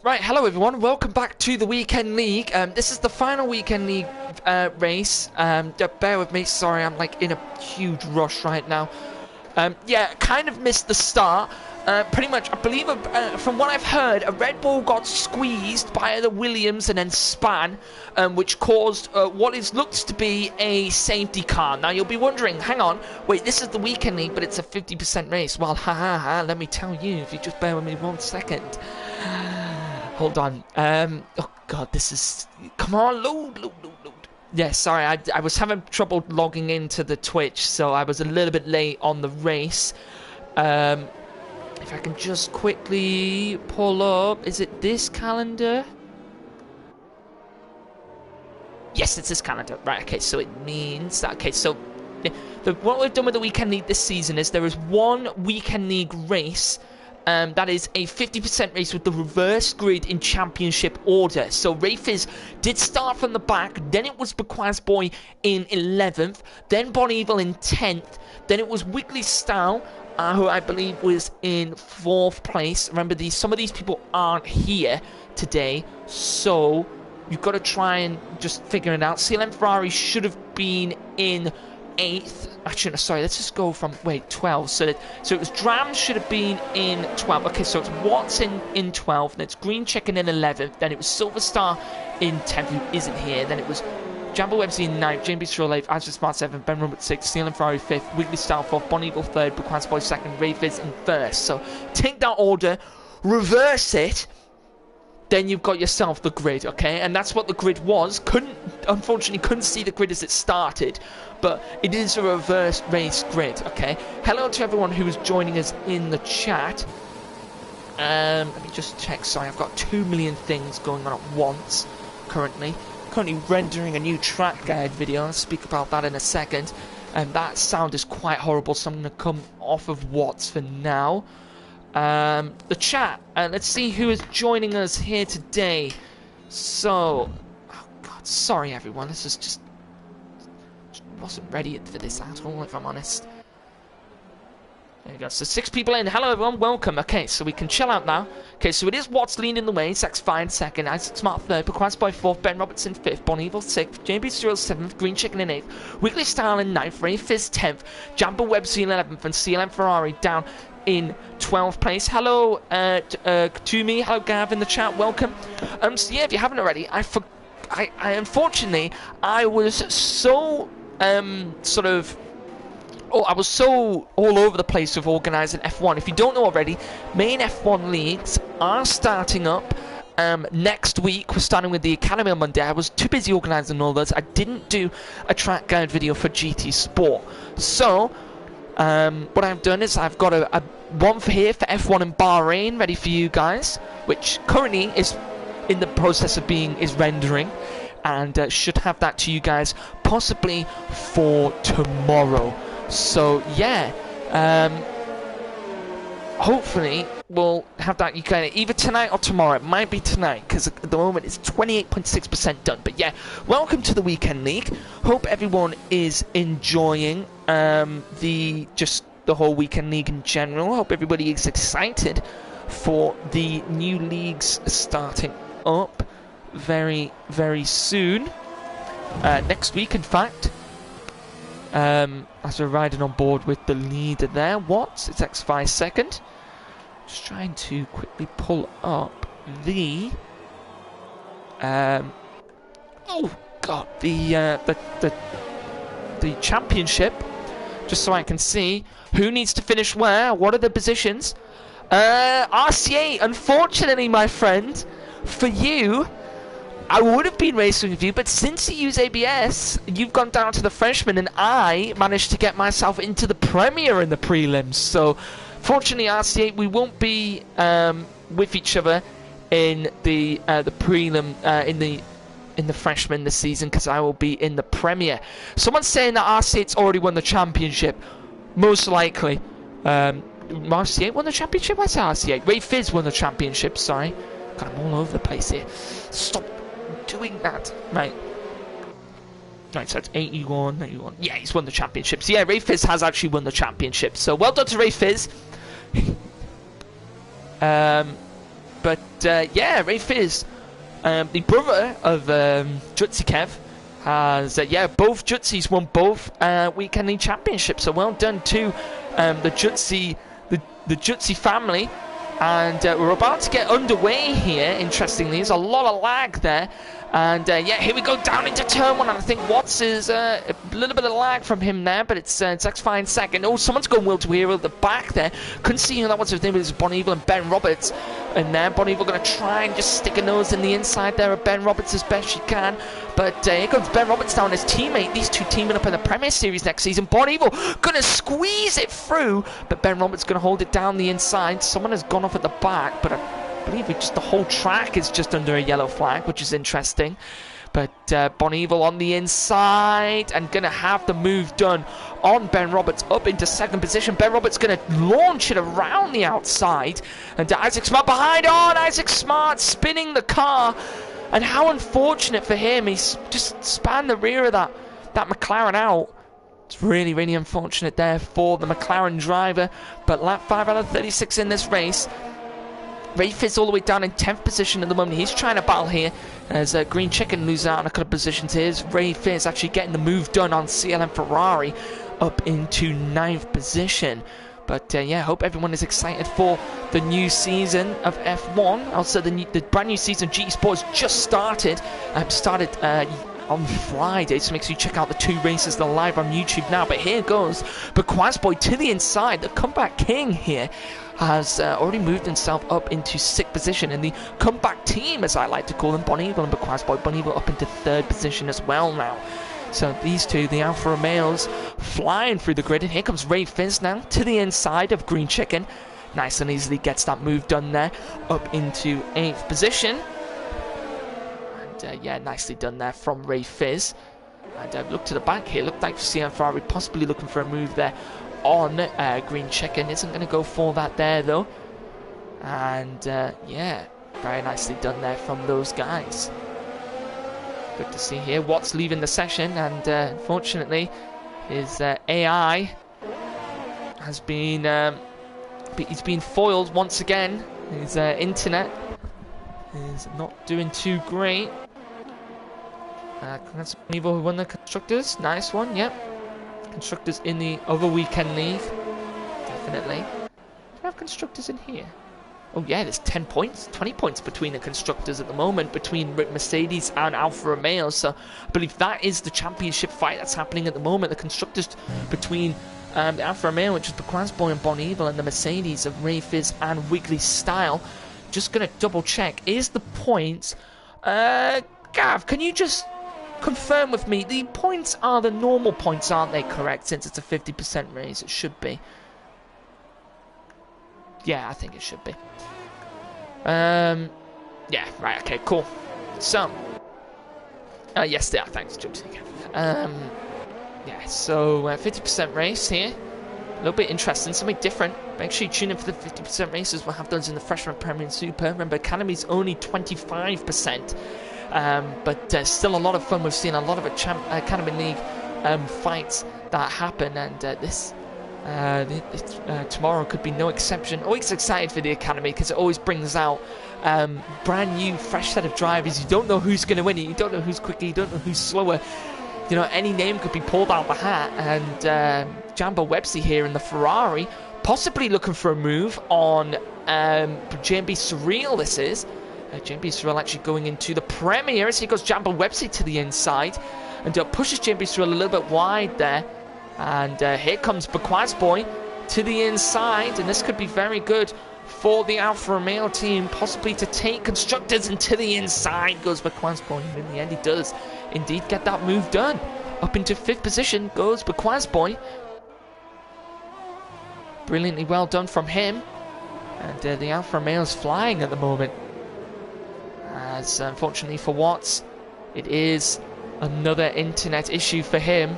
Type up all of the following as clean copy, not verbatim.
Right, hello everyone, welcome back to the Weekend League. This is the final Weekend League race. Bear with me, sorry, I'm like in a huge rush right now. Yeah, kind of missed the start. Pretty much, I believe, from what I've heard, a Red Bull got squeezed by the Williams and then span, which caused what looks to be a safety car. Now, you'll be wondering, hang on, wait, this is the Weekend League, but it's a 50% race. Well, let me tell you, if you just bear with me 1 second. Hold on. Oh, God, this is... Come on, load. Yeah, sorry, I was having trouble logging into the Twitch, so I was a little bit late on the race. If I can just quickly pull up... Is it this calendar? Yes, it's this calendar. Right, okay, so it means that... Okay, so what we've done with the Weekend League this season is there is one Weekend League race... that is a 50% race with the reverse grid in championship order. So Rayfiz did start from the back, then it was Bequaz Boy in 11th, then Bon Evil in 10th, then it was Wiggly Style, who I believe was in 4th place. Remember, some of these people aren't here today, so you've got to try and just figure it out. CLM Ferrari should have been in 8th. Actually, no, sorry, let's just go from 12. So it was Dram should have been in 12. Okay, so it's Watts in 12th, then it's Green Chicken in 11th, then it was Silver Star in 10th, who isn't here, then it was Jambo Websy in 9th, JB Stroll 8th, Azure Smart 7th, Ben Rumbert 6th, Steel Ferrari 5th, Wiggly Style 4th, Bon Eagle 3rd, Bequaz Boy 2nd, Rayfiz in 1st. So take that order, reverse it, then you've got yourself the grid, okay? And that's what the grid was. Unfortunately, couldn't see the grid as it started, but it is a reverse race grid, okay? Hello to everyone who is joining us in the chat. Let me just check. Sorry, I've got 2 million things going on at once currently. Currently rendering a new track guide video. I'll speak about that in a second. And that sound is quite horrible, so I'm going to come off of Watts for now. The chat, let's see who is joining us here today. So, oh God, sorry everyone, this is just wasn't ready for this at all, if I'm honest. There you go, so 6 people in. Hello everyone, welcome. Okay, so we can chill out now. Okay, so it is Watts leading the way, Sex Fine 2nd, Isaac Smart 3rd, Bequaz Boy 4th, Ben Robertson 5th, Bon Evil 6th, JB Stroll 7th, Green Chicken in 8th, Wiggly Style in 9th, Rayfiz 10th, Jambo Websy in 11th, and CLM Ferrari down in 12th place. Hello to me, hello Gav in the chat, welcome. So yeah, if you haven't already, I unfortunately, I was so I was so all over the place with organising F1. If you don't know already, main F1 leagues are starting up next week. We're starting with the Academy on Monday. I was too busy organising all those. I didn't do a track guide video for GT Sport. So, what I've done is I've got a one for here for F1 in Bahrain ready for you guys, which currently is in the process of rendering, and should have that to you guys possibly for tomorrow. So yeah, hopefully we'll have that you can either tonight or tomorrow. It might be tonight because at the moment it's 28.6% done. But yeah, welcome to the Weekend League. Hope everyone is enjoying the whole Weekend League in general. Hope everybody is excited for the new leagues starting up very, very soon. Next week, in fact. As we're riding on board with the leader there, Watts, it's X5 2nd. Just trying to quickly pull up the oh God, the championship, just so I can see who needs to finish where. What are the positions? RCA, unfortunately, my friend, for you, I would have been racing with you, but since you use ABS, you've gone down to the freshman, and I managed to get myself into the Premier in the prelims. So, fortunately, RCA, we won't be with each other in the prelim in the freshman this season, because I will be in the Premier. Someone's saying that RCA's already won the championship. Most likely. RCA won the championship? What's RCA? Rayfiz won the championship, sorry. God, I'm all over the place here. Stop doing that. Right, so it's 81, 81. Yeah, he's won the championship. So yeah, Rayfiz has actually won the championship. So well done to Rayfiz. But yeah, Ray Fizz, the brother of Jutsi Kev, has both Jutsies won both weekend league championships. So well done to the Jutsi family. And we're about to get underway here. Interestingly, there's a lot of lag there. And here we go down into turn 1. And I think Watts is a little bit of lag from him there, but it's fine second. Oh, someone's going Will to Hero at the back there. Couldn't see who that was. His name was Bon Evil and Ben Roberts. And there, Bon Evil going to try and just stick a nose in the inside there of Ben Roberts as best she can. But here comes Ben Roberts down, his teammate. These two teaming up in the Premier Series next season. Bon Evil going to squeeze it through, but Ben Roberts going to hold it down the inside. Someone has gone off at the back, but I believe the whole track is just under a yellow flag, which is interesting. But Bon Evil on the inside and going to have the move done on Ben Roberts up into second position. Ben Roberts going to launch it around the outside. And Isaac Smart behind on. Isaac Smart spinning the car. And how unfortunate for him. He's just spanned the rear of that McLaren out. It's really, really unfortunate there for the McLaren driver. But lap 5 out of 36 in this race. Ray Fizz all the way down in 10th position at the moment. He's trying to battle here as Green Chicken loses out on a couple of positions. Here's Ray Fizz actually getting the move done on CLM Ferrari up into 9th position. But yeah, hope everyone is excited for the new season of F1. Also, the brand new season of GT Sports just started. On Friday, so make sure you check out the 2 races that are live on YouTube now. But here goes Bequazboy to the inside. The comeback king here has already moved himself up into 6th position. And the comeback team, as I like to call them, Bon Evil and Bequazboy, Bon Evil up into 3rd position as well now. So these two, the Alfa Romeos, flying through the grid. And here comes Ray Fizz now to the inside of Green Chicken. Nice and easily gets that move done there up into 8th position. Yeah, nicely done there from Ray Fizz. And look to the back here. Looked like CM Ferrari possibly looking for a move there on Green Chicken. Isn't going to go for that there though. And yeah, very nicely done there from those guys. Good to see here. Watts leaving the session, and unfortunately, his AI has been he's been foiled once again. His internet is not doing too great. That's Evil who won the Constructors. Nice one, yep. Constructors in the other weekend league. Definitely. Do we have Constructors in here? Oh yeah, there's 10 points, 20 points between the Constructors at the moment, between Mercedes and Alfa Romeo. So I believe that is the championship fight that's happening at the moment. The Constructors between the Alfa Romeo, which is Bequazboy and Bon Evil, and the Mercedes of Ray Fizz and Wiggly Style. Just going to double check. Is the points... Gav, can you just confirm with me? The points are the normal points, aren't they? Correct, since it's a 50% raise. It should be. Yeah, I think it should be. Yeah, right, okay, cool. So... yes, they are. Thanks, Jobs. Yeah, so 50% race here. A little bit interesting, something different. Make sure you tune in for the 50% races. We'll have those in the Freshman Premier and Super. Remember, Academy's only 25%. But still a lot of fun. We've seen a lot of Academy League fights that happen. And this tomorrow could be no exception. Always excited for the Academy because it always brings out brand new, fresh set of drivers. You don't know who's going to win it. You don't know who's quicker. You don't know who's slower. You know, any name could be pulled out of the hat. And Jambo Websey here in the Ferrari, possibly looking for a move on JMB Surreal, this is. JMB Surreal actually going into the Premier as he goes Jambo Websey to the inside. And pushes JMB Surreal a little bit wide there. And here comes Bequazboy to the inside. And this could be very good for the Alfa Romeo team, possibly to take Constructors, and to the inside goes Bequazboy. And in the end, he does indeed get that move done. Up into 5th position goes Bequazboy. Brilliantly well done from him. And the Alfa Romeo's flying at the moment. As unfortunately for Watts, it is another internet issue for him.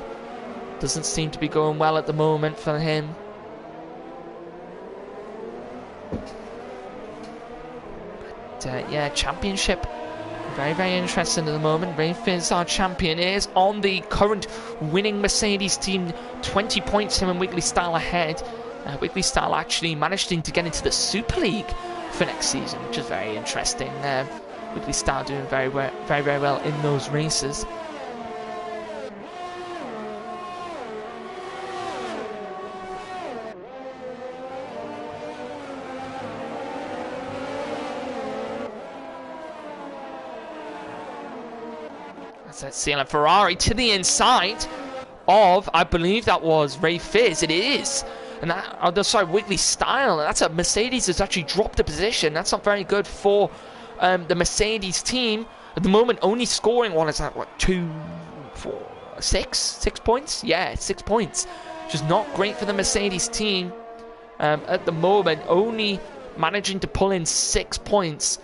Doesn't seem to be going well at the moment for him. But yeah, championship. Very, very interesting at the moment. Ray Fizz, our champion, is on the current winning Mercedes team. 20 points, him and Wiggly Style ahead. Wiggly Style actually managing to get into the Super League for next season, which is very interesting. Wiggly Style doing very well in those races. Let's see, a Ferrari to the inside of, I believe that was Ray Fizz. It is. And that, oh, sorry, Wiggly Style. And that's a Mercedes that's actually dropped a position. That's not very good for the Mercedes team. At the moment, only scoring one is that, what, 2, 4, 6 points? Yeah, 6 points. Which is not great for the Mercedes team. At the moment, only managing to pull in 6 points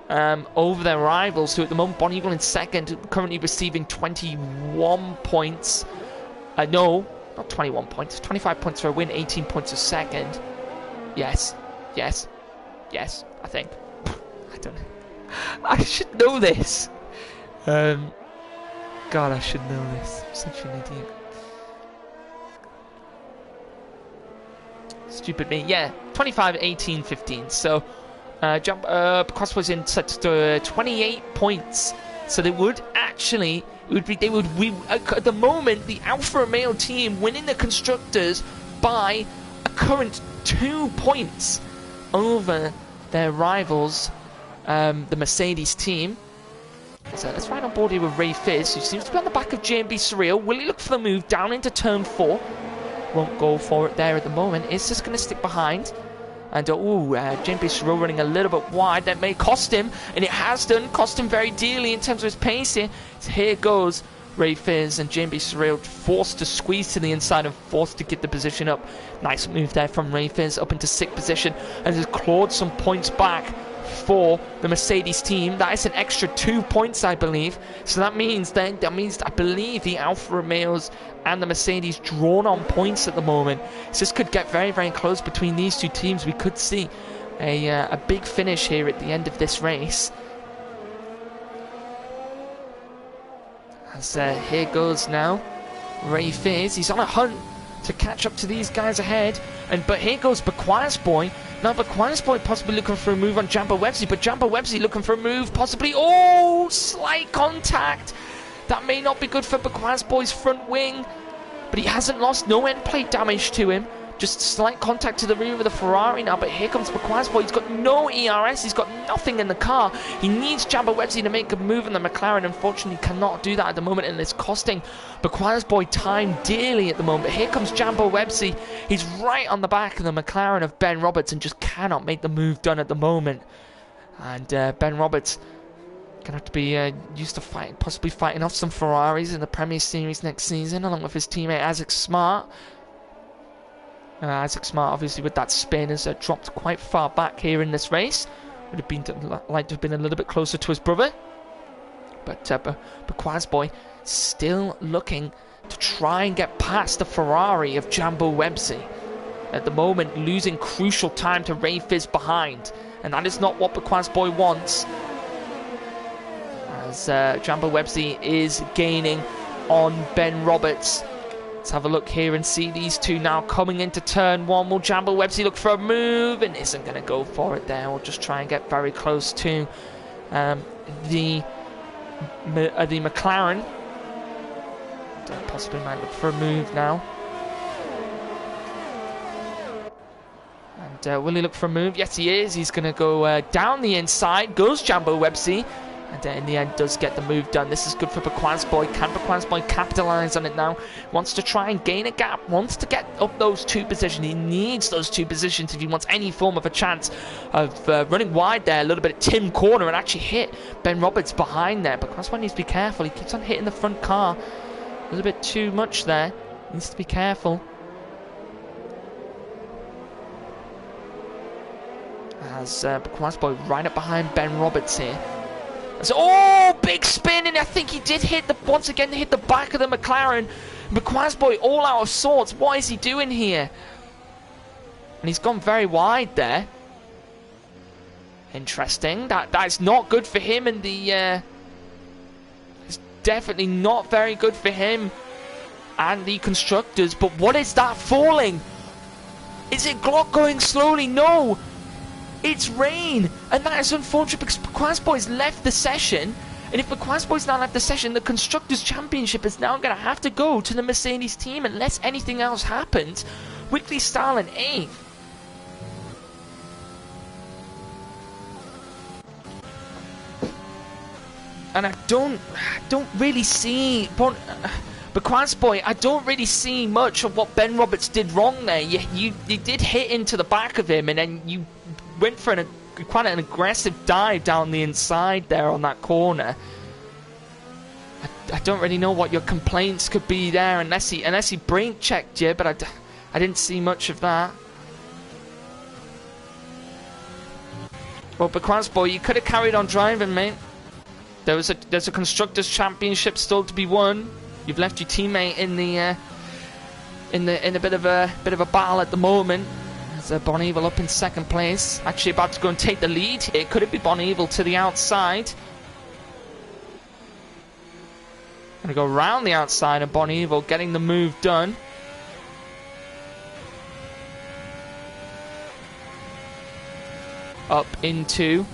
over their rivals, who at the moment, Bonnie Eagle in second, currently receiving 21 points. No, not 21 points. 25 points for a win, 18 points a second. Yes, I think. I don't know. I should know this. God, I should know this. I'm such an idiot. Stupid me. Yeah, 25, 18, 15. So, Cross was in set to 28 points. So they would actually, at the moment, the Alfa Romeo team winning the Constructors by a current 2 points over their rivals, the Mercedes team. So let's ride on board here with Ray Fizz, who seems to be on the back of J&B Surreal. Will he look for the move down into turn 4? Won't go for it there at the moment. Is just going to stick behind. And J&B Surreal running a little bit wide. That may cost him, and it has done. Cost him very dearly in terms of his pace here. So here goes Ray Fizz, and J&B Surreal forced to squeeze to the inside and forced to get the position up. Nice move there from Ray Fizz up into 6th position, and has clawed some points back for the Mercedes team. That is an extra 2 points, I believe. So that means I believe the Alfa Romeos and the Mercedes drawn on points at the moment. So this could get very, very close between these two teams. We could see a big finish here at the end of this race. As here goes now Ray Fizz. He's on a hunt to catch up to these guys ahead. But here goes Bequias Boy. Now Bequias Boy possibly looking for a move on Jambo Websy, but Jambo Websy looking for a move possibly. Oh, slight contact. That may not be good for Bequias Boy's front wing, but he hasn't lost no end plate damage to him. Just slight contact to the rear of the Ferrari now, but here comes Bequias Boy. He's got no ERS, he's got nothing in the car. He needs Jambo Websy to make a move in the McLaren. Unfortunately, cannot do that at the moment, and it's costing Bequias Boy time dearly at the moment. But here comes Jambo Websy. He's right on the back of the McLaren of Ben Roberts and just cannot make the move done at the moment. And Ben Roberts gonna have to be used to possibly fighting off some Ferraris in the Premier Series next season, along with his teammate Isaac Smart. Isaac Smart, obviously, with that spin, has dropped quite far back here in this race. Would have been like to have been a little bit closer to his brother. But Bequias Boy still looking to try and get past the Ferrari of Jambo Websy. At the moment, losing crucial time to Ray Fizz behind, and that is not what Bequias Boy wants. As Jambo Websy is gaining on Ben Roberts. Let's have a look here and see these two now coming into turn 1. Will Jambo Websy look for a move and isn't going to go for it there? We'll just try and get very close to the McLaren. Possibly might look for a move now. And will he look for a move? Yes, he is. He's going to go down the inside. Goes Jambo Websy. And in the end does get the move done. This is good for Bequias Boy. Can Bequias Boy capitalise on it now? Wants to try and gain a gap. Wants to get up those 2 positions. He needs those 2 positions if he wants any form of a chance of running wide there. A little bit of Tim Corner and actually hit Ben Roberts behind there. Bequias Boy needs to be careful. He keeps on hitting the front car. A little bit too much there. Needs to be careful. As Bequias Boy right up behind Ben Roberts here. So, oh, big spin, and I think he did once again hit the back of the McLaren. Bequias Boy all out of sorts. What is he doing here? And he's gone very wide there. Interesting. That is not good for him, and it's definitely not very good for him and the Constructors. But what is that falling? Is it Glock going slowly? No. It's rain, and that is unfortunate because Quaz Boys left the session. And if the Quaz Boys now left the session, the Constructors' Championship is now going to have to go to the Mercedes team unless anything else happens. Wiggly Style in 8th. And I don't really see... But Quaz Boy, I don't really see much of what Ben Roberts did wrong there. You did hit into the back of him, and then you went for quite an aggressive dive down the inside there on that corner. I don't really know what your complaints could be there unless he brake checked you, but I didn't see much of that. Well, but Quaz Boy, you could have carried on driving, mate. There's a Constructors' Championship still to be won. You've left your teammate in a bit of a battle at the moment. There's Bon Evil up in 2nd place, actually about to go and take the lead here. Could it be Bon Evil to the outside? Gonna go around the outside and Bon Evil getting the move done. Up into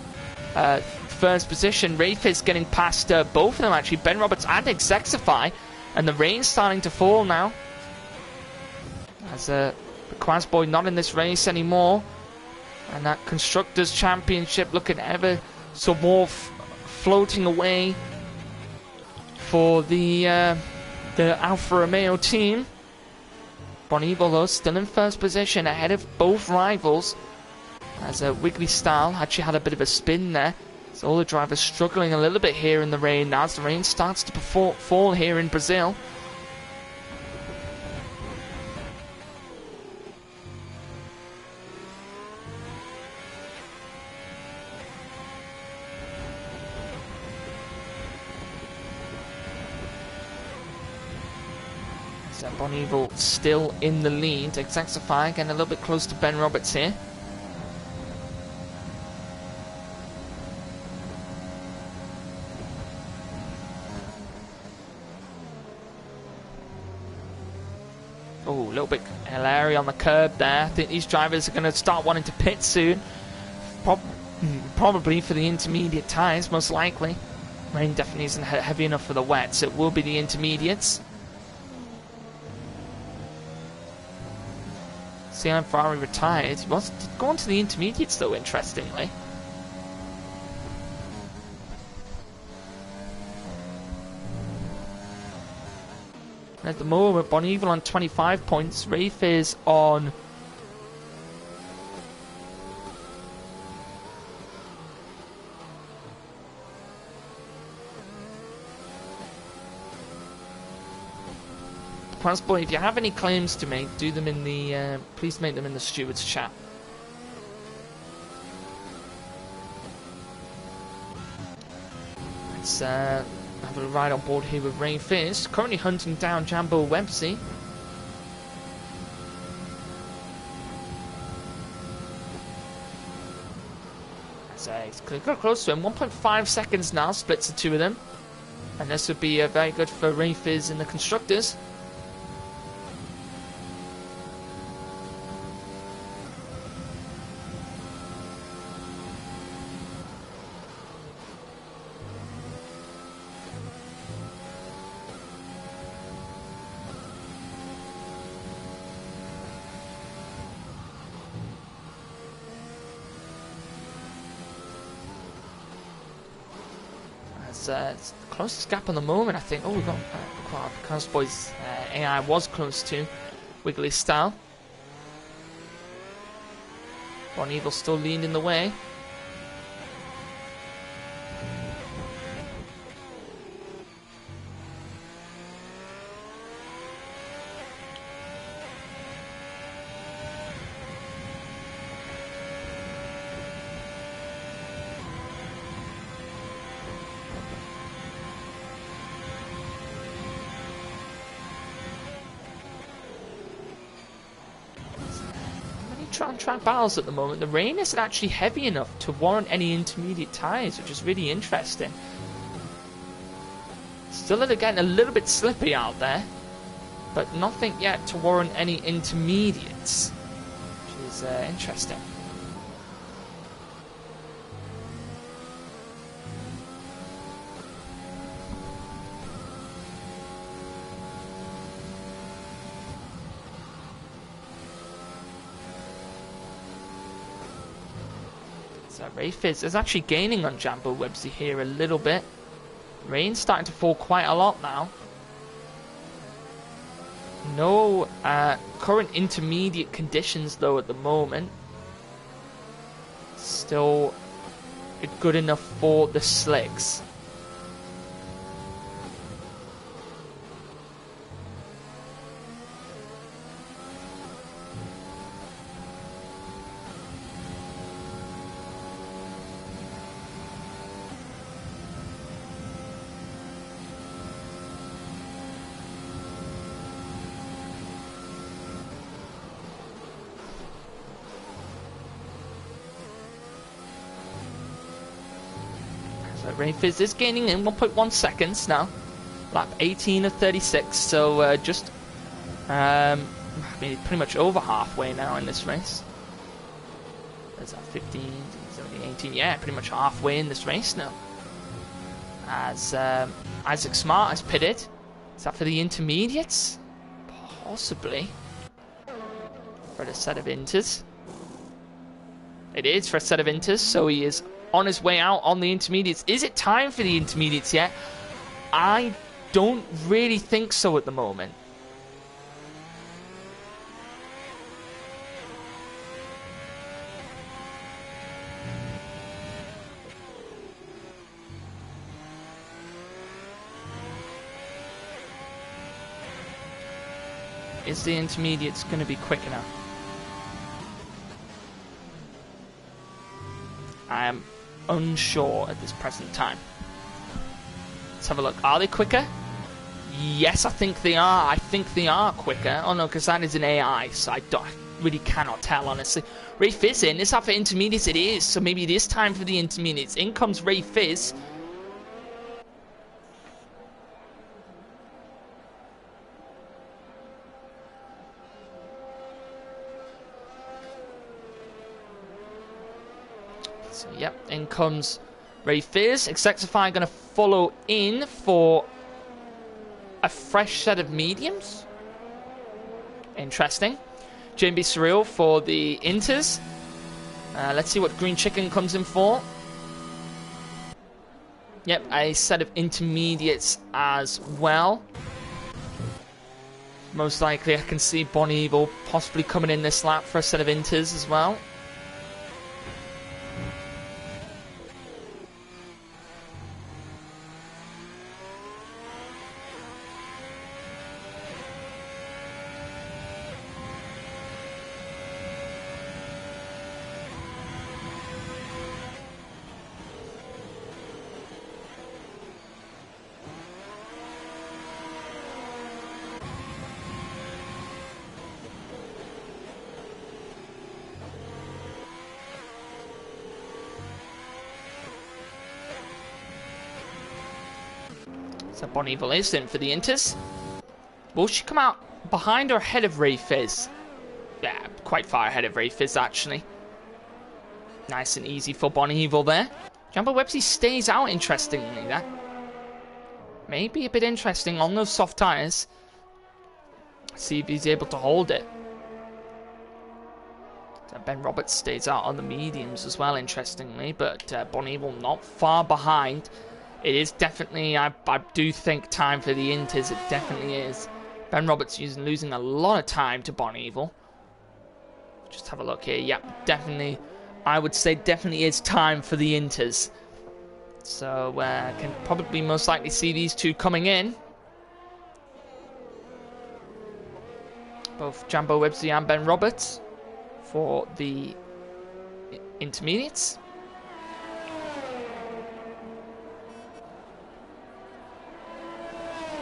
1st position. Rayfiz getting past both of them actually, Ben Roberts and Exexify. And the rain's starting to fall now. As the Quaz Boy not in this race anymore. And that Constructors' Championship looking ever so more floating away for the Alfa Romeo team. Bon Evil though still in 1st position ahead of both rivals. As Wiggly Style actually had a bit of a spin there. So all the drivers struggling a little bit here in the rain now as the rain starts to fall here in Brazil. So Bon Evil still in the lead. Exexify getting a little bit close to Ben Roberts here. Oh, a little bit hilarious on the curb there. I think these drivers are going to start wanting to pit soon. Probably for the intermediate tyres, most likely. Rain definitely isn't heavy enough for the wet, so it will be the intermediates. CLM Ferrari retired. He was going to the intermediates though, interestingly. At the moment, Bon Evil on 25 points, Rayfiz on Quaz Boy, if you have any claims to make, do them in the please make them in the stewards chat. Let's have a ride on board here with Rayfiz, currently hunting down Jambo Websey. So he's close to him. 1.5 seconds now splits the two of them, and this would be very good for Rayfiz in the constructors. It's the closest gap on the moment, I think. Oh, we've got Quaz Boy's AI was close to Wiggly Style. Bon Evil still leading the way. On-track battles at the moment. The rain isn't actually heavy enough to warrant any intermediate tyres, which is really interesting. Still getting a little bit slippy out there, but nothing yet to warrant any intermediates, which is interesting. So Ray Fizz is actually gaining on Jambo Websy here a little bit. Rain's starting to fall quite a lot now. No current intermediate conditions though at the moment. Still good enough for the slicks. Ray Fizz is gaining in 1.1 seconds now. Lap 18 of 36, so just pretty much over halfway now in this race. There's that 15, 17, 18, yeah, pretty much halfway in this race now. As Isaac Smart has pitted. Is that for the intermediates? Possibly. For a set of inters. It is for a set of inters, so he is on his way out on the intermediates. Is it time for the intermediates yet? I don't really think so at the moment. Is the intermediates going to be quick enough? I am unsure at this present time. Let's have a look. Are they quicker? Yes, I think they are. I think they are quicker. Oh no, because that is an AI, so I really cannot tell, honestly. Ray Fizz in. Is that for intermediates? It is. So maybe it is time for the intermediates. In comes Ray Fizz. So, yep, in comes Ray Fizz. Exactify going to follow in for a fresh set of mediums. Interesting. JB Surreal for the inters. Let's see what Green Chicken comes in for. Yep, a set of intermediates as well. Most likely I can see Bon Evil possibly coming in this lap for a set of inters as well. So Bon Evil is in for the inters. Will she come out behind or ahead of Ray Fizz? Yeah, quite far ahead of Ray Fizz, actually. Nice and easy for Bon Evil there. Jambo Websy stays out, interestingly. That may be a bit interesting on those soft tyres. See if he's able to hold it. Ben Roberts stays out on the mediums as well, interestingly. But Bon Evil not far behind. It is definitely, I do think, time for the inters. It definitely is. Ben Roberts losing a lot of time to Bon Evil. Just have a look here. Yep, definitely. I would say definitely is time for the inters. So can probably most likely see these two coming in. Both Jambo Websy and Ben Roberts for the intermediates.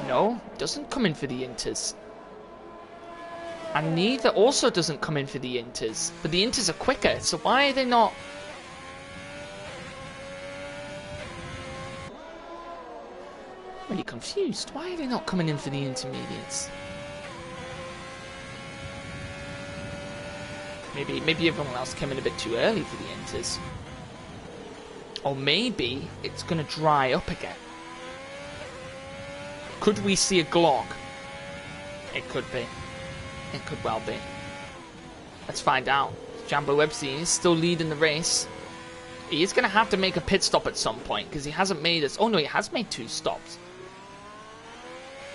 No, doesn't come in for the inters. And neither also doesn't come in for the inters. But the inters are quicker, so why are they not? I'm really confused. Why are they not coming in for the intermediates? Maybe everyone else came in a bit too early for the inters. Or maybe it's going to dry up again. Could we see a Glock? It could be. It could well be. Let's find out. Jambo Websy is still leading the race. He is going to have to make a pit stop at some point because he hasn't made us. Oh no, he has made 2 stops.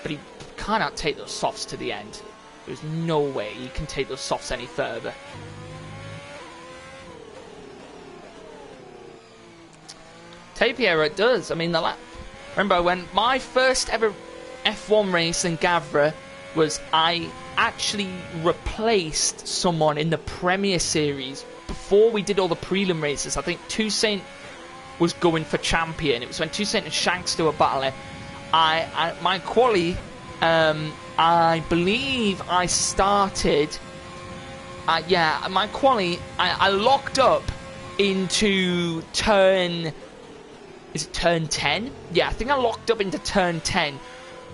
But he cannot take those softs to the end. There's no way he can take those softs any further. Tapiera, it does. I mean, remember when my first ever F1 race in Gavra was, I actually replaced someone in the Premier Series before we did all the prelim races. I think Toussaint was going for champion. It was when Toussaint and Shanks do a battle. My quali, I believe I started. Yeah, my quali, I locked up into turn. Is it turn 10? Yeah, I think I locked up into turn 10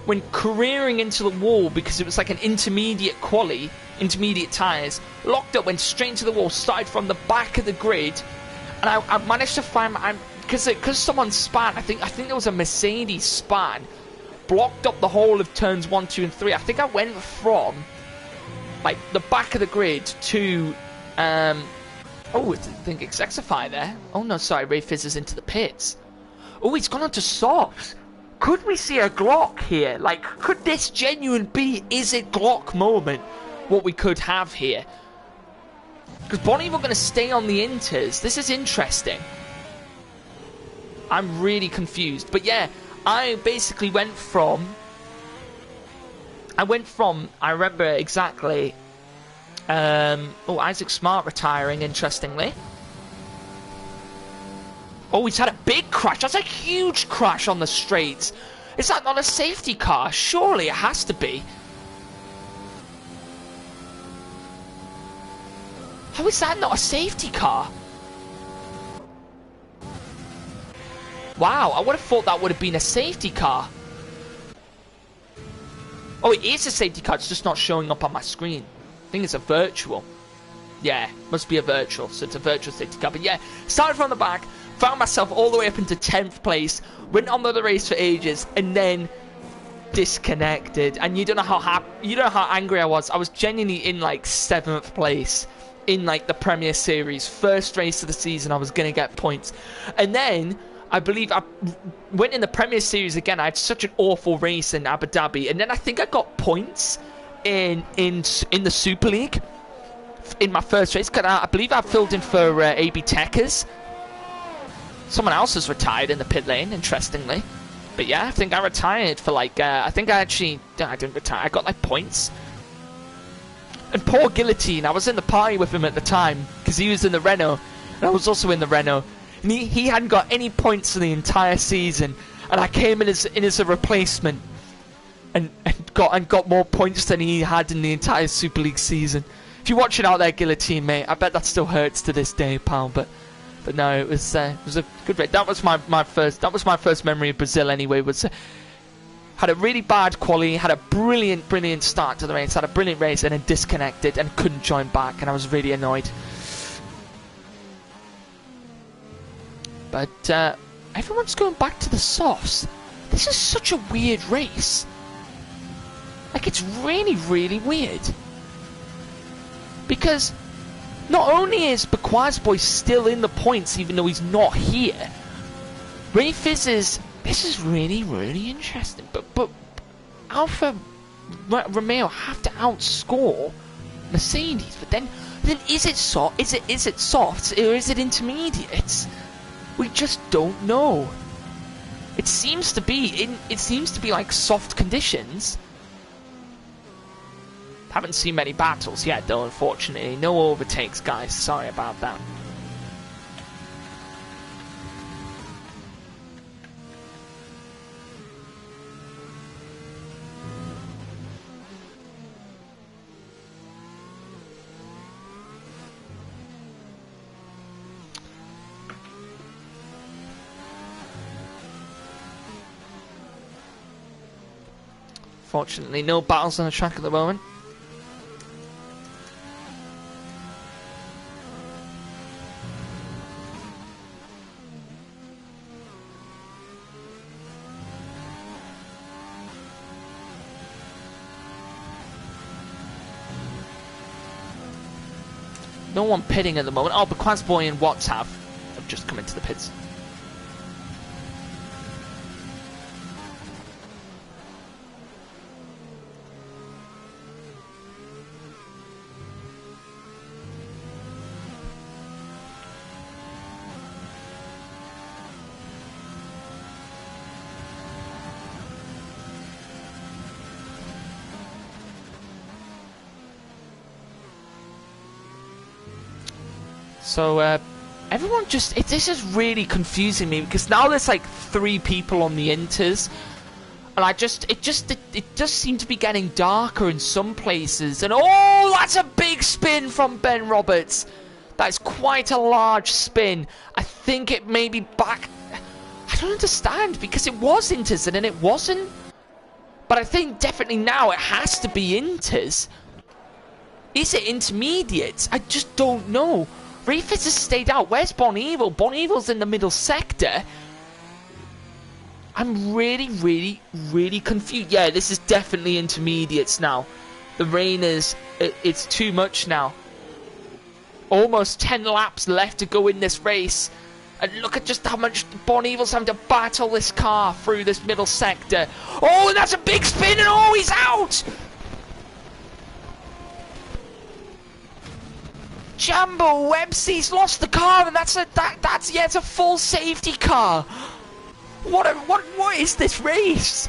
when careering into the wall because it was like an intermediate quali, intermediate tyres. Locked up, went straight into the wall, started from the back of the grid, and I managed to find because someone span. I think there was a Mercedes span, blocked up the whole of turns 1, 2, and 3. I think I went from like the back of the grid to oh, I think it's Exify there. Oh no, sorry, Ray Fizz is into the pits. Oh, he's gone on to softs. Could we see a Glock here? Like, could this genuine be, is it Glock moment, what we could have here? Because Bonnie were going to stay on the inters. This is interesting. I'm really confused. But yeah, I basically went from, I remember exactly, oh, Isaac Smart retiring, interestingly. Oh, he's had a big crash. That's a huge crash on the straights. Is that not a safety car? Surely it has to be. How is that not a safety car? Wow, I would have thought that would have been a safety car. Oh, it is a safety car. It's just not showing up on my screen. I think it's a virtual. Yeah, must be a virtual. So it's a virtual safety car. But yeah, started from the back. Found myself all the way up into 10th place, went on the race for ages, and then disconnected. And you don't know how angry I was. I was genuinely in like 7th place in like the Premier Series, first race of the season. I was gonna get points, and then I believe I went in the Premier Series again. I had such an awful race in Abu Dhabi, and then I think I got points in the Super League in my first race. Cause I believe I filled in for AB Techers. Someone else has retired in the pit lane, interestingly. But yeah, I think I retired for like, I didn't retire. I got like points. And poor Guillotine, I was in the party with him at the time, because he was in the Renault, and I was also in the Renault. And he hadn't got any points for the entire season. And I came in as a replacement, and got more points than he had in the entire Super League season. If you're watching out there, Guillotine, mate, I bet that still hurts to this day, pal, But no, it was a good race. That was my first memory of Brazil. Anyway, had a really bad quali, had a brilliant start to the race, had a brilliant race, and then disconnected and couldn't join back, and I was really annoyed. But everyone's going back to the softs. This is such a weird race. Like, it's really weird. Because not only is Bakwa's boy still in the points even though he's not here, Ray Fizz this is really interesting. But Alfa Romeo have to outscore Mercedes. But then is it softs or is it intermediates? We just don't know. It seems to be like soft conditions. Haven't seen many battles yet, though, unfortunately. No overtakes, guys. Sorry about that. Fortunately, no battles on the track at the moment. No one pitting at the moment. Oh, but Quazboy and Watts have. just come into the pits. So, everyone just... this is really confusing me, because now there's like 3 people on the inters, and it does seem to be getting darker in some places, and oh, that's a big spin from Ben Roberts. That's quite a large spin. I think it may be back... I don't understand, because it was inters and then it wasn't. But I think definitely now it has to be inters. Is it intermediates? I just don't know. Refits has stayed out. Where's Bon Evil? Bon Evil's in the middle sector. I'm really confused. Yeah, this is definitely intermediates now. The rain is... it's too much now. Almost 10 laps left to go in this race. And look at just how much Bon Evil's having to battle this car through this middle sector. Oh, and that's a big spin, and oh, he's out! Jumbo Websy's lost the car, and that's it's a full safety car. What is this race?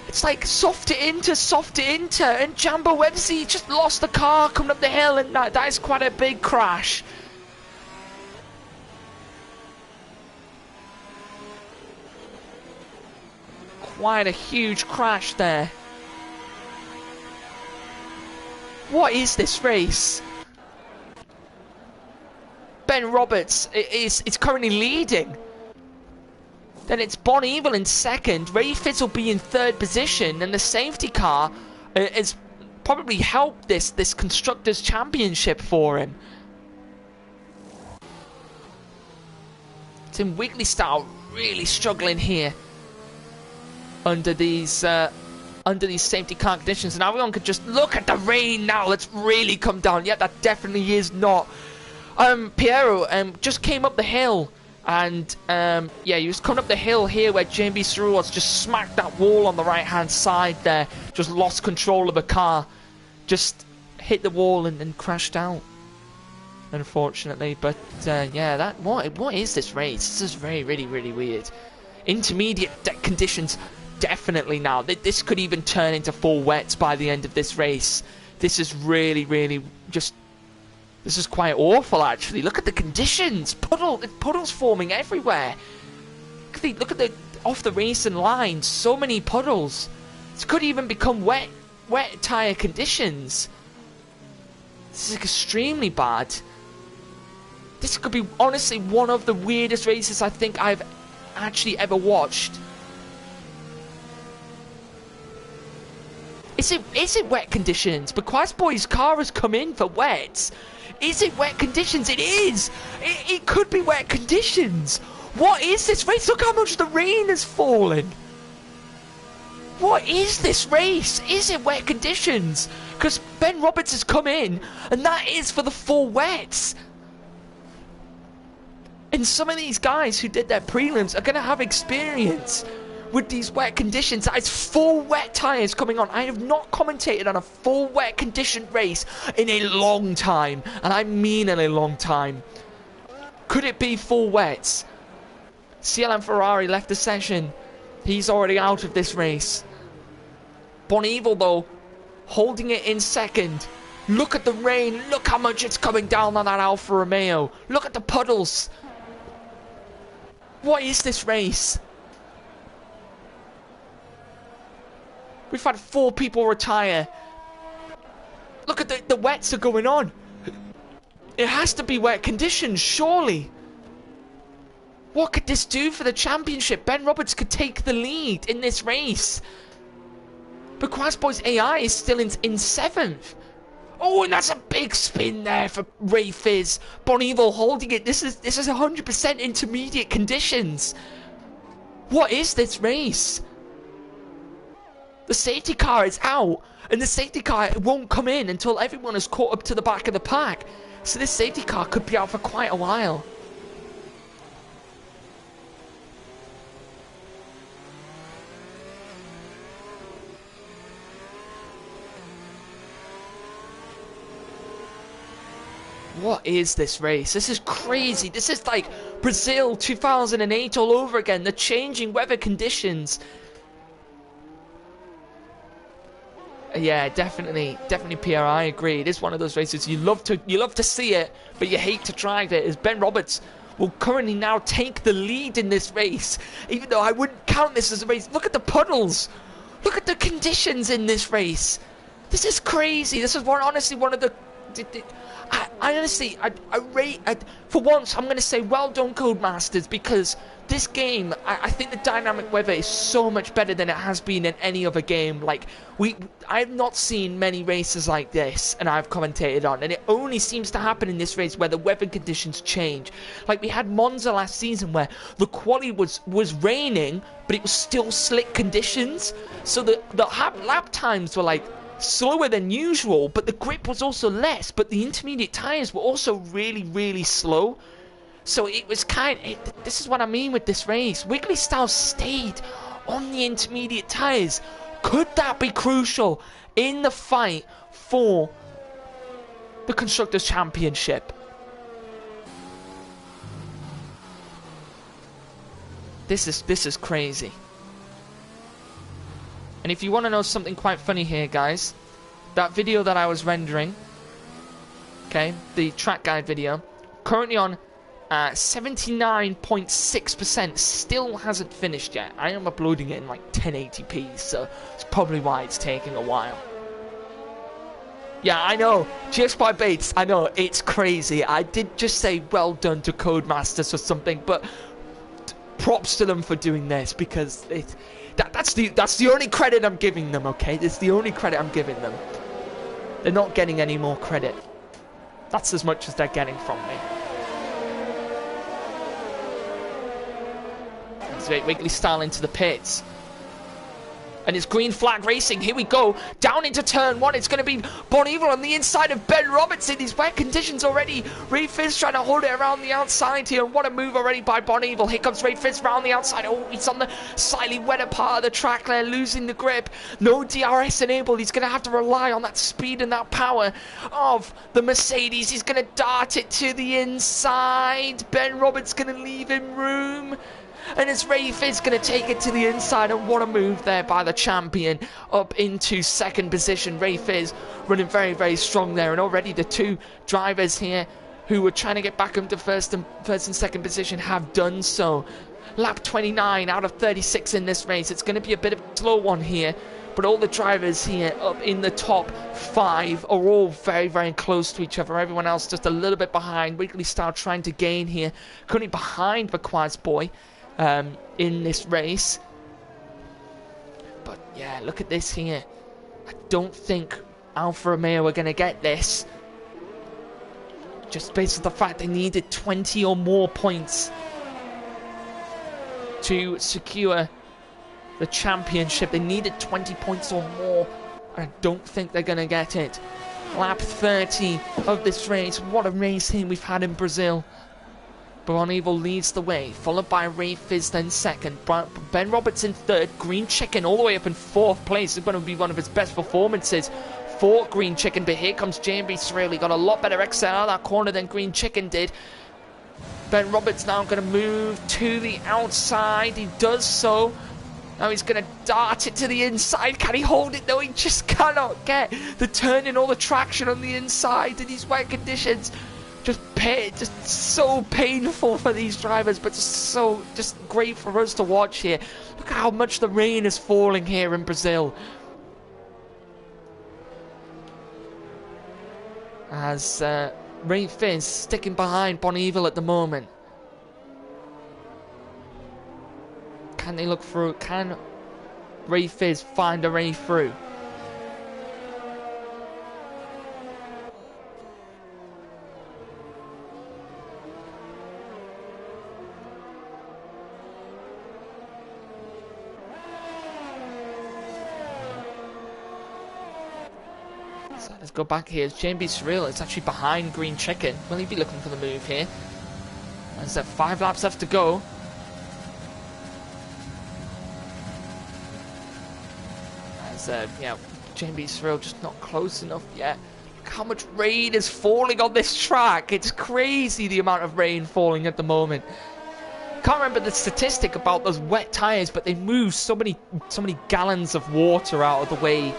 It's like soft it into, and Jumbo Websy just lost the car coming up the hill, and that is quite a big crash. Quite a huge crash there. What is this race? Ben Roberts is currently leading. Then it's Bon Evil in second. Ray Fitz will be in third position, and the safety car has probably helped this Constructors' Championship for him. Tim Wiggly Style really struggling here under these safety car conditions, and everyone could just look at the rain now. Let's really come down. Yeah, that definitely is not. Piero just came up the hill, and yeah, he was coming up the hill here where JB Cerullos just smacked that wall on the right hand side there. Just lost control of the car, just hit the wall and crashed out, unfortunately. But yeah, what is this race? This is really weird. Intermediate conditions definitely now. This could even turn into full wets by the end of this race. This is really just... this is quite awful, actually. Look at the conditions. Puddles forming everywhere. Look at the off the racing line. So many puddles. This could even become wet tire conditions. This is extremely bad. This could be honestly one of the weirdest races I think I've actually ever watched. Is it wet conditions? Because Boy's car has come in for wets. Is it wet conditions? It is! It could be wet conditions! What is this race? Look how much the rain has fallen! What is this race? Is it wet conditions? Because Ben Roberts has come in, and that is for the full wets. And some of these guys who did their prelims are going to have experience with these wet conditions. That is full wet tyres coming on. I have not commentated on a full wet conditioned race in a long time, and I mean in a long time. Could it be full wets? CLM Ferrari left the session. He's already out of this race. Bon Evil though, holding it in second. Look at the rain. Look how much it's coming down on that Alfa Romeo. Look at the puddles. What is this race? We've had 4 people retire. Look at the wets are going on. It has to be wet conditions, surely. What could this do for the championship? Ben Roberts could take the lead in this race. But Boy's AI is still in 7th. Oh, and that's a big spin there for Ray Fizz. Bon Evil holding it. This is 100% intermediate conditions. What is this race? The safety car is out, and the safety car won't come in until everyone is caught up to the back of the pack. So this safety car could be out for quite a while. What is this race? This is crazy. This is like Brazil 2008 all over again. The changing weather conditions. Yeah, definitely, Pierre. I agree. It is one of those races you love to see it, but you hate to drive it. As Ben Roberts will currently now take the lead in this race, even though I wouldn't count this as a race. Look at the puddles. Look at the conditions in this race. This is crazy. This is honestly one of the. I honestly, for once, I'm going to say well done, Codemasters, because this game, I think the dynamic weather is so much better than it has been in any other game. Like, I've not seen many races like this, and I've commentated on, and it only seems to happen in this race where the weather conditions change. Like, we had Monza last season where the quali was raining, but it was still slick conditions, so the lap times were like slower than usual, but the grip was also less, but the intermediate tires were also really, really slow. So it was this is what I mean with this race. Wiggly Style stayed on the intermediate tires. Could that be crucial in the fight for the Constructors' Championship? This is crazy. And if you want to know something quite funny here, guys, that video that I was rendering, okay, the track guide video, currently on 79.6%, still hasn't finished yet. I am uploading it in like 1080p, so it's probably why it's taking a while. Yeah, I know, GX Bates, I know, it's crazy. I did just say well done to Codemasters or something, but props to them for doing this, because that's the only credit I'm giving them, okay? It's the only credit I'm giving them. They're not getting any more credit. That's as much as they're getting from me. Wiggly Style into the pits. And it's green flag racing. Here we go. Down into turn one. It's going to be Bon Evil on the inside of Ben Roberts in these wet conditions already. Ray Fizz trying to hold it around the outside here. And what a move already by Bon Evil. Here comes Ray Fizz around the outside. Oh, he's on the slightly wetter part of the track there, losing the grip. No DRS enabled. He's going to have to rely on that speed and that power of the Mercedes. He's going to dart it to the inside. Ben Roberts going to leave him room. And it's Ray Fizz going to take it to the inside, and what a move there by the champion up into second position. Ray Fizz running very, very strong there, and already the two drivers here who were trying to get back into first and second position have done so. Lap 29 out of 36 in this race. It's going to be a bit of a slow one here, but all the drivers here up in the top 5 are all very, very close to each other. Everyone else just a little bit behind. Wiggly Star trying to gain here, currently behind Vaquaz Boy in this race. But yeah, look at this here. I don't think Alfa Romeo are going to get this, just based on the fact they needed 20 or more points to secure the championship. They needed 20 points or more. I don't think they're going to get it. Lap 30 of this race. What a race here we've had in Brazil. Bon Evil leads the way, followed by Ray Fizz then second. Ben Roberts in third. Green Chicken all the way up in fourth place. It's going to be one of his best performances for Green Chicken. But here comes JB Surreal. He got a lot better exit out of that corner than Green Chicken did. Ben Roberts now going to move to the outside. He does so. Now he's going to dart it to the inside. Can he hold it? No, he just cannot get the turn in, all the traction on the inside in these wet conditions. Just so painful for these drivers, but just great for us to watch here. Look at how much the rain is falling here in Brazil. As Ray Fizz sticking behind Bon Evil at the moment. Can they look through? Can Ray Fizz find a way through? So let's go back here. JB Surreal is actually behind Green Chicken. Will he be looking for the move here? There's 5 laps left to go. Yeah, JB Surreal just not close enough yet. how much rain is falling on this track. It's crazy the amount of rain falling at the moment. Can't remember the statistic about those wet tires, but they move so many gallons of water out of the way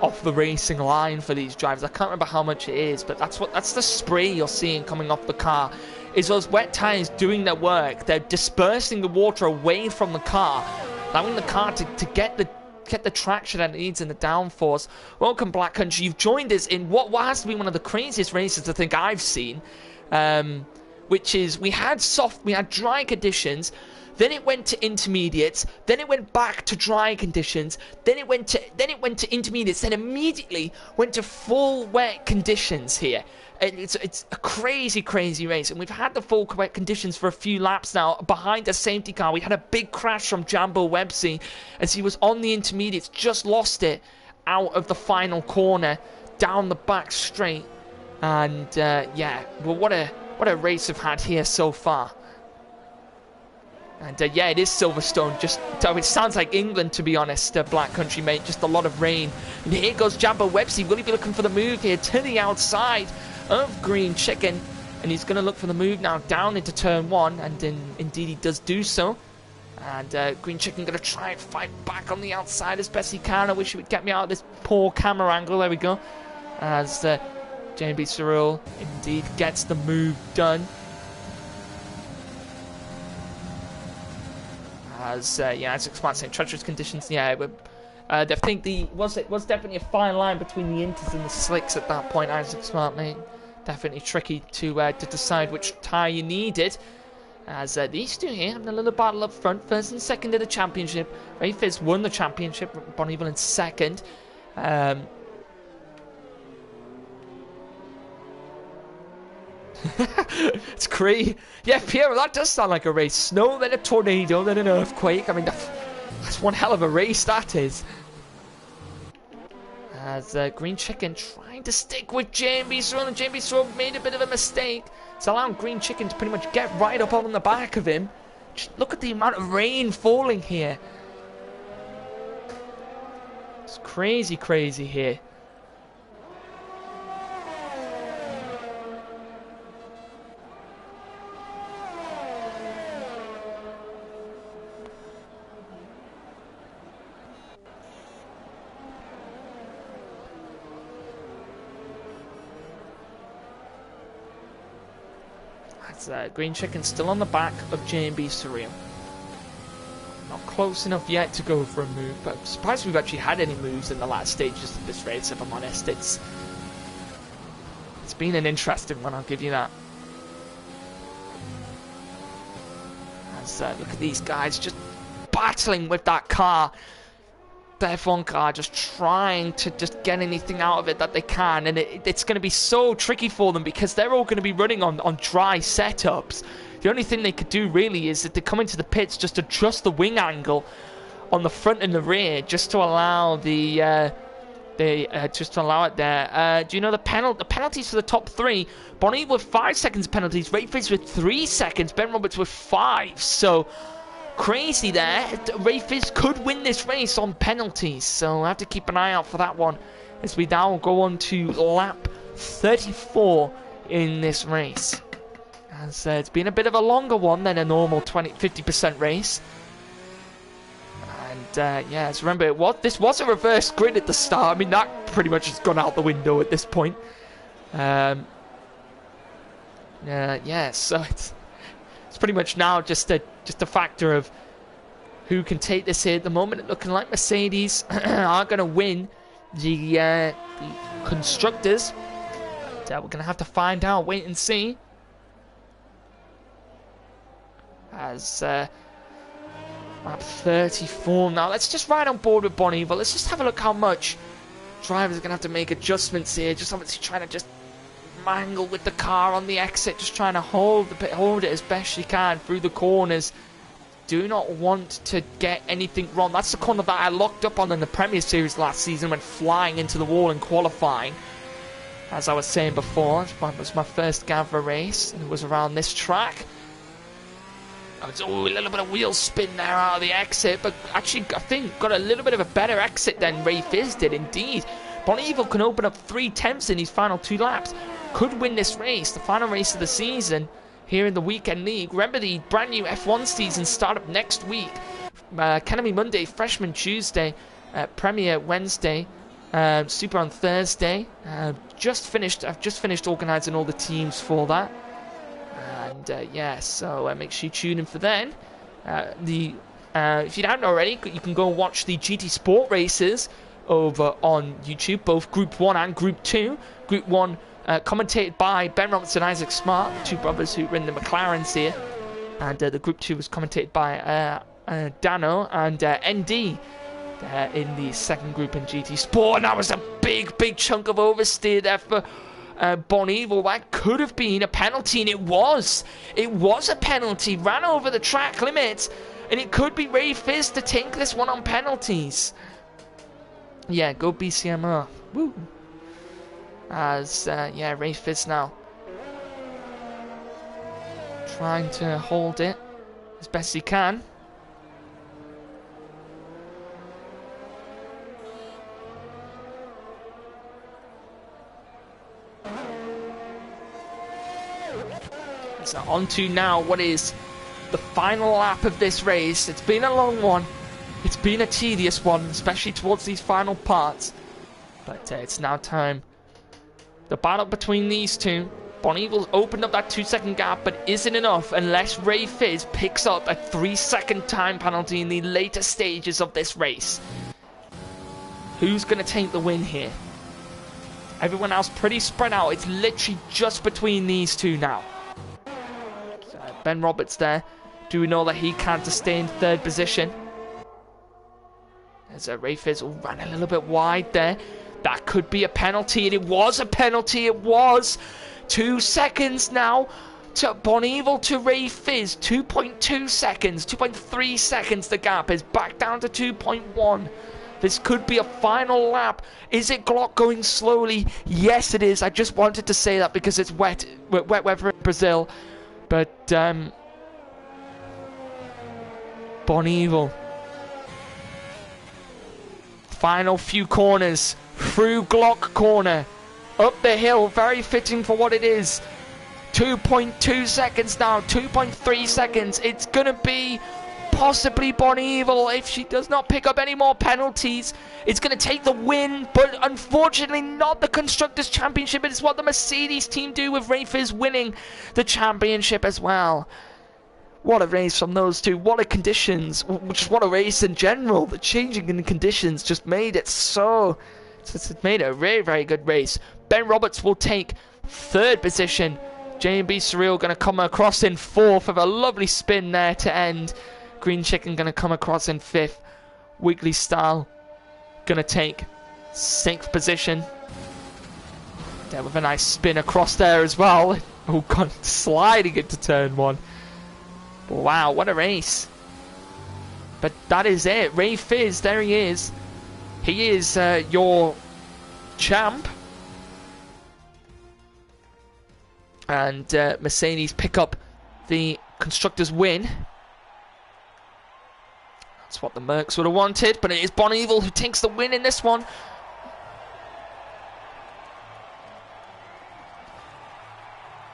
off the racing line for these drivers. I can't remember how much it is, but that's the spray you're seeing coming off the car. Is those wet tires doing their work? They're dispersing the water away from the car, allowing the car to get the traction that it needs in the downforce. Welcome, Black Country. You've joined us in what has to be one of the craziest races I think I've seen. Which is we had dry conditions, then it went to intermediates, then it went back to dry conditions, then it went to intermediates, then immediately went to full wet conditions here. And it's a crazy race, and we've had the full wet conditions for a few laps now. Behind a safety car, we had a big crash from Jambo Websey as he was on the intermediates, just lost it out of the final corner down the back straight. And yeah, well, what a race we've had here so far. And yeah, it is Silverstone. It sounds like England, to be honest, Black Country, mate. Just a lot of rain. And here goes Jambo Websey. Will he be looking for the move here to the outside of Green Chicken? And he's going to look for the move now down into turn 1. And indeed he does do so. And Green Chicken going to try and fight back on the outside as best he can. I wish he would get me out of this poor camera angle. There we go. As JB Cyril indeed gets the move done. As as Xbox saying, treacherous conditions. Yeah, I think it was definitely a fine line between the inters and the slicks at that point. Isaac Smart, mate, definitely tricky to decide which tyre you needed. As these two here having a little battle up front, first and second in the championship. Ray Fizz won the championship, Bonneville in second. It's crazy. Yeah, Pierre, that does sound like a race. Snow, then a tornado, then an earthquake. I mean, that's one hell of a race, that is. As Green Chicken trying to stick with JB Cyril, and JB Cyril made a bit of a mistake. It's allowing Green Chicken to pretty much get right up on the back of him. Just look at the amount of rain falling here. It's crazy here. Green Chicken still on the back of J&B Surreal. Not close enough yet to go for a move, but I'm surprised we've actually had any moves in the last stages of this race, if I'm honest. It's been an interesting one, I'll give you that. As look at these guys just battling with that car. The F1 car just trying to just get anything out of it that they can, and it's going to be so tricky for them because they're all going to be running on dry setups. The only thing they could do really is that they come into the pits, just adjust the wing angle on the front and the rear just to allow it there. Do you know the penalties for the top three? Bonnie with 5 seconds penalties, Ray Fizz with 3 seconds, Ben Roberts with 5. So crazy there. Ray Fizz could win this race on penalties, so I have to keep an eye out for that one as we now go on to lap 34 in this race. As it's been a bit of a longer one than a normal 50% race. And yes, remember this was a reverse grid at the start. I mean, that pretty much has gone out the window at this point. Yeah, so it's pretty much now just a factor of who can take this here at the moment. It's looking like Mercedes are going to win the constructors. We're going to have to find out, wait and see. As lap 34 now. Let's just ride on board with Bonnie, but let's just have a look how much drivers are going to have to make adjustments here. Just obviously trying to just mangle with the car on the exit, just trying to hold it as best you can through the corners. Do not want to get anything wrong. That's the corner that I locked up on in the Premier Series last season, went flying into the wall in qualifying. As I was saying before, it was my first Gavra race, and it was around this track. It's a little bit of wheel spin there out of the exit, but actually I think got a little bit of a better exit than Ray Fizz did indeed. Bonneville can open up 3/10 in these final 2 laps. Could win this race, the final race of the season here in the Weekend League. Remember, the brand new F1 season start up next week. Academy Monday, Freshman Tuesday, Premier Wednesday, Super on Thursday. I've just finished organising all the teams for that. And yeah, so make sure you tune in for then. If you haven't already, you can go and watch the GT Sport races over on YouTube, both Group 1 and Group 2. Group 1 commentated by Ben Roberts and Isaac Smart, 2 brothers who run the McLarens here. And the Group 2 was commentated by Dano and ND in the second group in GT Sport. And that was a big chunk of oversteer there for Bonneville. That could have been a penalty, and it was. It was a penalty. Ran over the track limits, and it could be Ray Fizz to take this one on penalties. Yeah, go BCMR. Woo. As, yeah, Ray Fizz now trying to hold it as best he can. So on to now what is the final lap of this race. It's been a long one. It's been a tedious one, especially towards these final parts. But it's now time. The battle between these two. Bonneville's opened up that 2-second gap, but isn't enough unless Ray Fizz picks up a 3-second time penalty in the later stages of this race. Who's going to take the win here? Everyone else pretty spread out. It's literally just between these two now. So Ben Roberts there doing all that he can to stay in 3rd position. As Ray Fizz ran a little bit wide there. That could be a penalty, and it was a penalty. It was 2 seconds now to Bonneville to Ray Fizz. 2.2 seconds, 2.3 seconds. The gap is back down to 2.1. This could be a final lap. Is it Glock going slowly? Yes, it is. I just wanted to say that because it's wet weather in Brazil. But Bonneville. Final few corners. Through Glock corner. Up the hill. Very fitting for what it is. 2.2 seconds now. 2.3 seconds. It's going to be possibly Bonneville if she does not pick up any more penalties. It's going to take the win, but unfortunately not the Constructors' Championship. It's what the Mercedes team do with Ray Fizz winning the championship as well. What a race from those two. What a conditions. Just what a race in general. The changing in conditions just made it so... It's made a very, very good race. Ben Roberts will take 3rd position. J&B Surreal going to come across in 4th with a lovely spin there to end. Green Chicken going to come across in 5th. Weekly Style going to take 6th position. There with a nice spin across there as well. Oh God, sliding into turn 1. Wow, what a race. But that is it. Ray Fizz, there he is. He is your champ. And Mercedes pick up the Constructors' win. That's what the Mercs would have wanted. But it is Bonneville who takes the win in this one.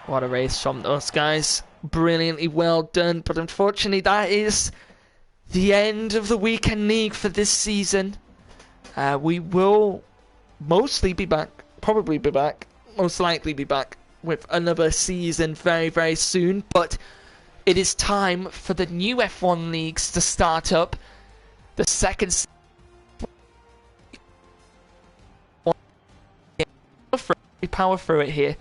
What a race from those guys. Brilliantly well done. But unfortunately, that is the end of the Weekend League for this season. We will mostly be back, probably be back, most likely be back with another season very, very soon. But it is time for the new F1 leagues to start up. The second power through it here.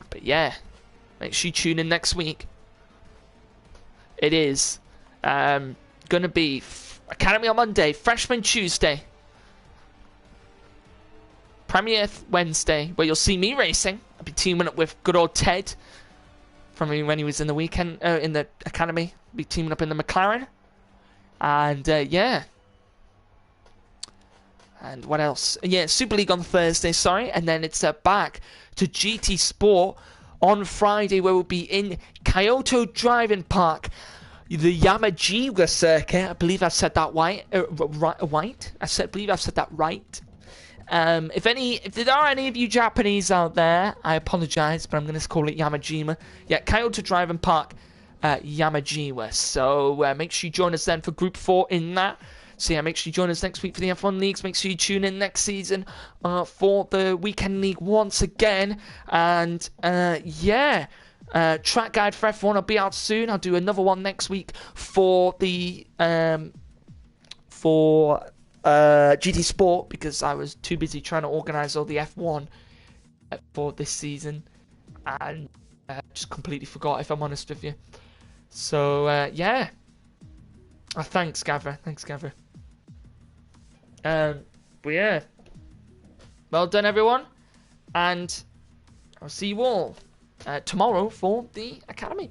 But yeah, make sure you tune in next week. It is going to be Academy on Monday, Freshman Tuesday, Premier Wednesday, where you'll see me racing. I'll be teaming up with good old Ted from when he was in the weekend in the Academy. I'll be teaming up in the McLaren, and yeah. And what else? Yeah, Super League on Thursday, sorry. And then it's back to GT Sport on Friday, where we'll be in Kyoto Driving Park, the Yamajiwa circuit. I believe I've said that right. I believe I've said that right. If there are any of you Japanese out there, I apologize, but I'm going to call it Yamajima. Yeah, Kyoto Driving Park, Yamajiwa. So make sure you join us then for Group 4 in that. So yeah, make sure you join us next week for the F1 Leagues. Make sure you tune in next season for the Weekend League once again. And yeah, track guide for F1 will be out soon. I'll do another one next week for the GT Sport, because I was too busy trying to organise all the F1 for this season, and just completely forgot, if I'm honest with you. So yeah, thanks Gavra. But yeah, well done everyone, and I'll see you all tomorrow for the Academy.